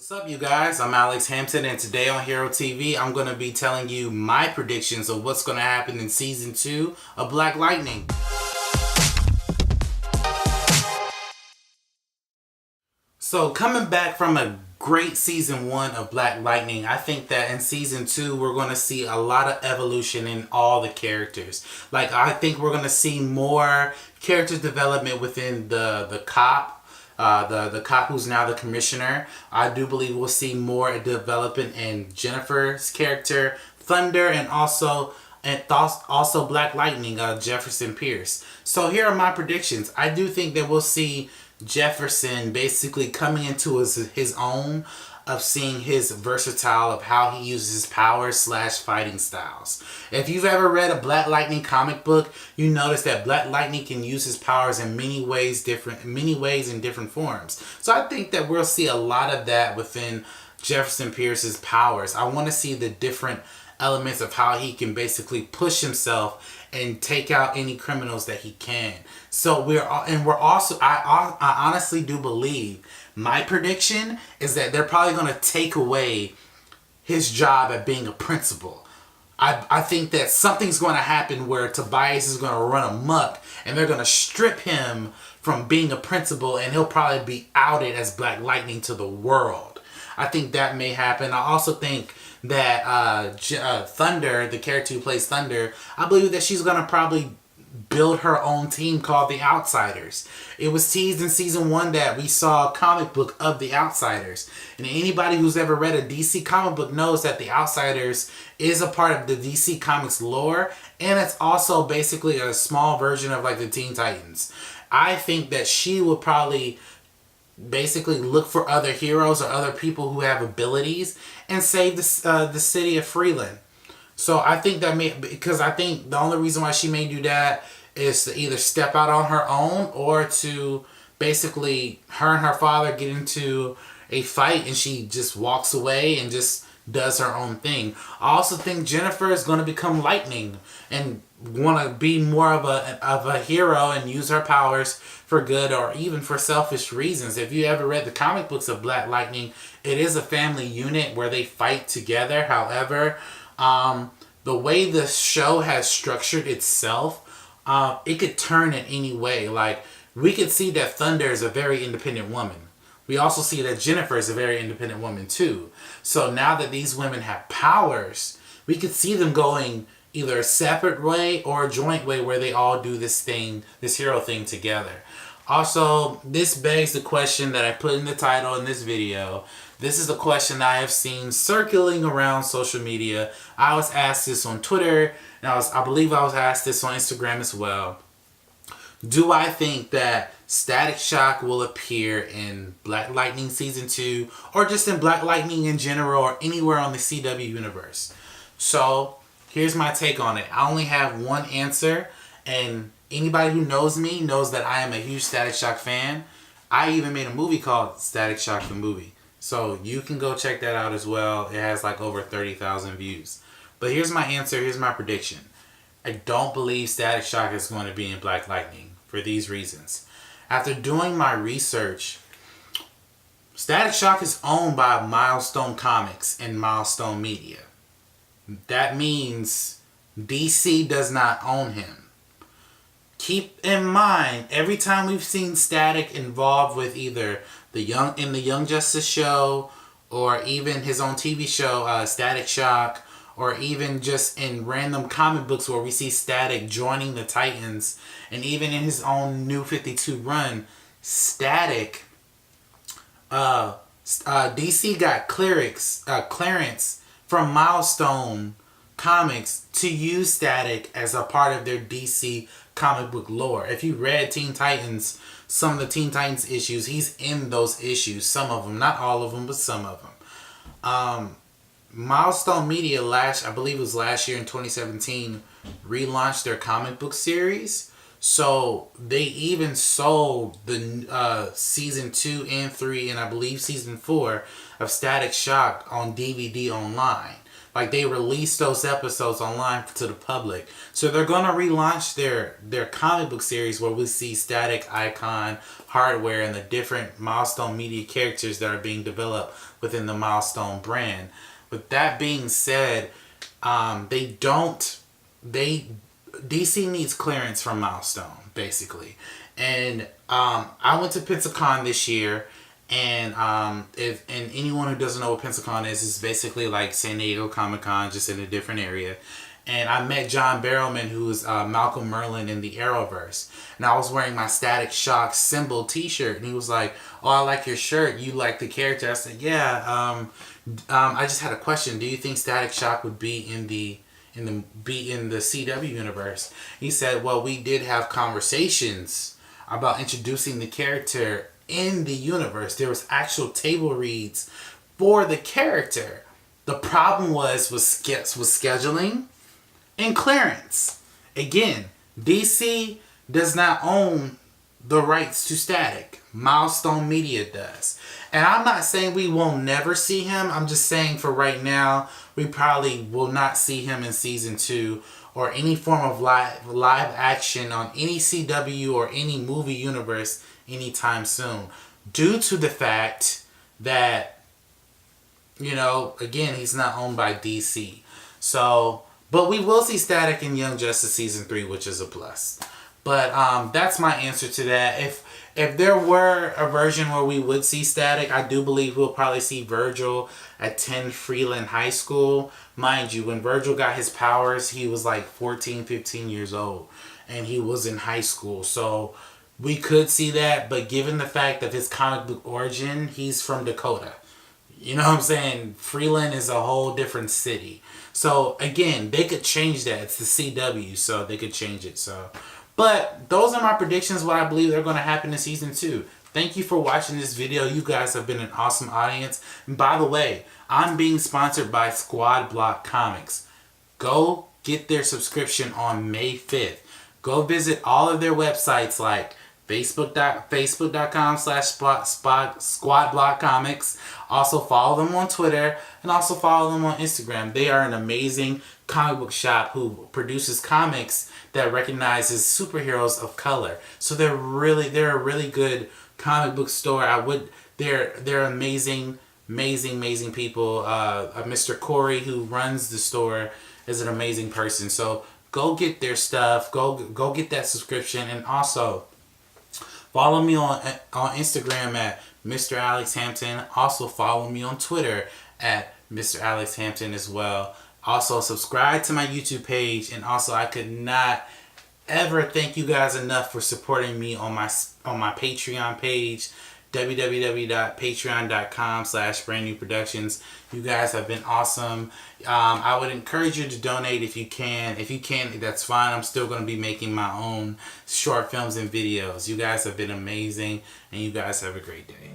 What's up, you guys? I'm Alex Hampton, and today on Hero TV, I'm going to be telling you my predictions of what's going to happen in Season 2 of Black Lightning. So, coming back from a great Season 1 of Black Lightning, I think that in Season 2, we're going to see a lot of evolution in all the characters. Like, I think we're going to see more character development within the cop. The cop who's now the commissioner. I do believe we'll see more development in Jennifer's character, Thunder, and also Black Lightning, Jefferson Pierce. So here are my predictions. I do think that we'll see Jefferson basically coming into his own, of seeing his versatile of how he uses his powers / fighting styles. If you've ever read a Black Lightning comic book, you notice that Black Lightning can use his powers in many ways in different forms. So I think that we'll see a lot of that within Jefferson Pierce's powers. I want to see the different elements of how he can basically push himself and take out any criminals that he can. So I honestly do believe, my prediction is that they're probably going to take away his job at being a principal. I think that something's going to happen where Tobias is going to run amok and they're going to strip him from being a principal, and he'll probably be outed as Black Lightning to the world. I think that may happen. I also think that Thunder, the character who plays Thunder, I believe that she's going to probably build her own team called the Outsiders. It was teased in Season 1 that we saw a comic book of the Outsiders. And anybody who's ever read a DC comic book knows that the Outsiders is a part of the DC Comics lore, and it's also basically a small version of like the Teen Titans. I think that she will probably basically look for other heroes or other people who have abilities and save the city of Freeland. So I think because I think the only reason why she may do that is to either step out on her own, or to basically her and her father get into a fight and she just walks away and just does her own thing. I also think Jennifer is going to become Lightning and want to be more of a hero and use her powers for good or even for selfish reasons. If you ever read the comic books of Black Lightning, it is a family unit where they fight together. However, the way the show has structured itself, it could turn in any way. Like, we could see that Thunder is a very independent woman. We also see that Jennifer is a very independent woman too. So now that these women have powers, we could see them going either a separate way or a joint way where they all do this hero thing together. Also, this begs the question that I put in the title in this video. This is the question that I have seen circling around social media. I was asked this on Twitter, and I believe I was asked this on Instagram as well. Do I think that Static Shock will appear in Black Lightning Season 2, or just in Black Lightning in general, or anywhere on the CW universe? So, here's my take on it. I only have one answer, and anybody who knows me knows that I am a huge Static Shock fan. I even made a movie called Static Shock the Movie. So you can go check that out as well. It has like over 30,000 views. But here's my answer. Here's my prediction. I don't believe Static Shock is going to be in Black Lightning for these reasons. After doing my research, Static Shock is owned by Milestone Comics and Milestone Media. That means DC does not own him. Keep in mind, every time we've seen Static involved with either the Young Justice show, or even his own TV show, Static Shock, or even just in random comic books where we see Static joining the Titans, and even in his own New 52 run, Static, DC got clearance from Milestone Comics to use Static as a part of their DC comic book lore. If you read Teen Titans, some of the Teen Titans issues, he's in those issues. Some of them, not all of them, but some of them. Milestone Media I believe it was last year in 2017, relaunched their comic book series. So they even sold the Season 2 and 3, and I believe Season 4 of Static Shock on DVD online. Like, they release those episodes online to the public. So they're going to relaunch their comic book series where we see Static, Icon, Hardware, and the different Milestone Media characters that are being developed within the Milestone brand. With that being said, DC needs clearance from Milestone, basically. And I went to Pensacon this year, and anyone who doesn't know what Pensacon is, it's basically like San Diego Comic Con, just in a different area. And I met John Barrowman, who is Malcolm Merlin in the Arrowverse. And I was wearing my Static Shock symbol t-shirt. And he was like, "Oh, I like your shirt. You like the character?" I said, "Yeah. I just had a question. Do you think Static Shock would be in the CW universe?" He said, "Well, we did have conversations about introducing the character in the universe. There was actual table reads for the character. The problem was scheduling and clearance. Again, DC does not own the rights to Static. Milestone Media does. And I'm not saying we will never see him. I'm just saying for right now, we probably will not see him in season 2 or any form of live action on any CW or any movie universe anytime soon, due to the fact that, again, he's not owned by DC. So, but we will see Static in Young Justice season 3, which is a plus. But that's my answer to that. If there were a version where we would see Static, I do believe we'll probably see Virgil at 10 Freeland High School. Mind you, when Virgil got his powers, he was like 14, 15 years old. And he was in high school. So we could see that. But given the fact of his comic book origin, he's from Dakota. You know what I'm saying? Freeland is a whole different city. So again, they could change that. It's the CW, so they could change it. But those are my predictions, what I believe are going to happen in season 2. Thank you for watching this video. You guys have been an awesome audience. And by the way, I'm being sponsored by Squad Block Comics. Go get their subscription on May 5th. Go visit all of their websites like Facebook.com/SquadBlockComics. Also follow them on Twitter and also follow them on Instagram. They are an amazing comic book shop who produces comics that recognizes superheroes of color. So they're a really good comic book store. They're amazing people. Mr. Corey, who runs the store, is an amazing person. So go get their stuff. Go get that subscription, and also follow me on Instagram at Mr. Alex Hampton. Also follow me on Twitter at Mr. Alex Hampton as well. Also subscribe to my YouTube page, and also I could not ever thank you guys enough for supporting me on my Patreon page, www.patreon.com/brandnewproductions. You guys have been awesome. I would encourage you to donate if you can. If you can't, that's fine. I'm still going to be making my own short films and videos. You guys have been amazing, and you guys have a great day.